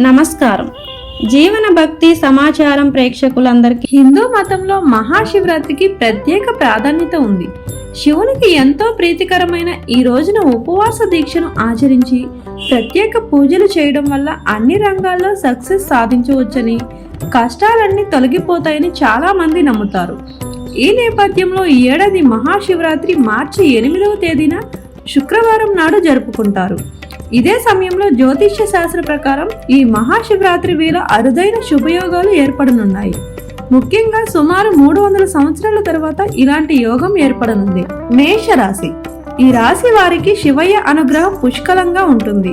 నమస్కారం. జీవన భక్తి సమాచారం ప్రేక్షకులందరికీ హిందూ మతంలో మహాశివరాత్రికి ప్రత్యేక ప్రాధాన్యత ఉంది. శివునికి ఎంతో ప్రీతికరమైన ఈ రోజున ఉపవాస దీక్షను ఆచరించి ప్రత్యేక పూజలు చేయడం వల్ల అన్ని రంగాల్లో సక్సెస్ సాధించవచ్చని, కష్టాలన్నీ తొలగిపోతాయని చాలా మంది నమ్ముతారు. ఈ నేపథ్యంలో ఈ ఏడాది మహాశివరాత్రి మార్చి 8వ తేదీన శుక్రవారం నాడు జరుపుకుంటారు. ఇదే సమయంలో జ్యోతిష్య శాస్త్ర ప్రకారం ఈ మహాశివరాత్రి వేళ అరుదైన శుభయోగాలు ఏర్పడనున్నాయి. ముఖ్యంగా సుమారు 300 సంవత్సరాల తర్వాత ఇలాంటి యోగం ఏర్పడనుంది. మేషరాశి. ఈ రాశి వారికి శివయ్య అనుగ్రహం పుష్కలంగా ఉంటుంది.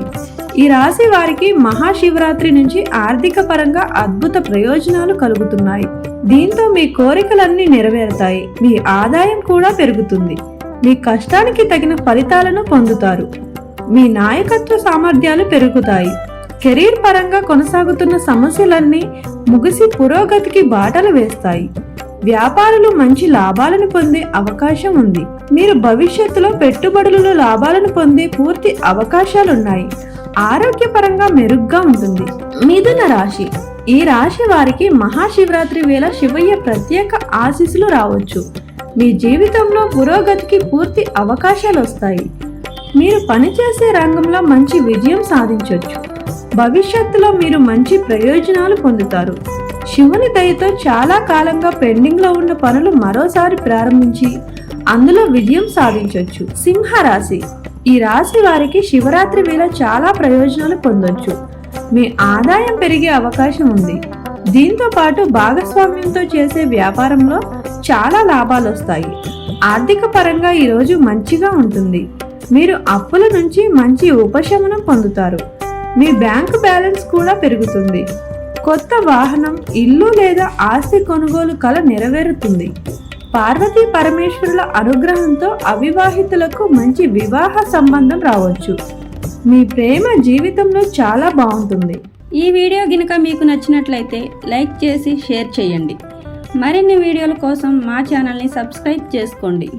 ఈ రాశి వారికి మహాశివరాత్రి నుంచి ఆర్థిక పరంగా అద్భుత ప్రయోజనాలు కలుగుతున్నాయి. దీంతో మీ కోరికలన్నీ నెరవేరుతాయి. మీ ఆదాయం కూడా పెరుగుతుంది. మీ కష్టానికి తగిన ఫలితాలను పొందుతారు. మీ నాయకత్వ సామర్థ్యాలు పెరుగుతాయి. కెరీర్ పరంగా కొనసాగుతున్న సమస్యలన్నీ ముగిసి పురోగతికి బాటలు వేస్తాయి. వ్యాపారులు మంచి లాభాలను పొందే అవకాశం ఉంది. మీరు భవిష్యత్తులో పెట్టుబడులలో లాభాలను పొందే పూర్తి అవకాశాలున్నాయి. ఆరోగ్యపరంగా మెరుగ్గా ఉంటుంది. మిథున రాశి. ఈ రాశి వారికి మహాశివరాత్రి వేళ శివయ్య ప్రత్యేక ఆశీస్సులు రావచ్చు. మీ జీవితంలో పురోగతికి పూర్తి అవకాశాలు వస్తాయి. మీరు పనిచేసే రంగంలో మంచి విజయం సాధించవచ్చు. భవిష్యత్తులో మీరు మంచి ప్రయోజనాలు పొందుతారు. శివుని దయతో చాలా కాలంగా పెండింగ్లో ఉన్న పనులు మరోసారి ప్రారంభించి అందులో విజయం సాధించవచ్చు. సింహరాశి. ఈ రాశి వారికి శివరాత్రి వేళ చాలా ప్రయోజనాలు పొందొచ్చు. మీ ఆదాయం పెరిగే అవకాశం ఉంది. దీంతో పాటు భాగస్వామ్యంతో చేసే వ్యాపారంలో చాలా లాభాలు వస్తాయి. ఆర్థిక పరంగా ఈరోజు మంచిగా ఉంటుంది. మీరు అప్పుల నుంచి మంచి ఉపశమనం పొందుతారు. మీ బ్యాంకు బ్యాలెన్స్ కూడా పెరుగుతుంది. కొత్త వాహనం, ఇల్లు లేదా ఆస్తి కొనుగోలు కల నెరవేరుతుంది. పార్వతీ పరమేశ్వరుల అనుగ్రహంతో అవివాహితులకు మంచి వివాహ సంబంధం రావచ్చు. మీ ప్రేమ జీవితంలో చాలా బాగుంటుంది. ఈ వీడియో గినక మీకు నచ్చినట్లయితే లైక్ చేసి షేర్ చేయండి. మరిన్ని వీడియోల కోసం మా ఛానల్ని సబ్స్క్రైబ్ చేసుకోండి.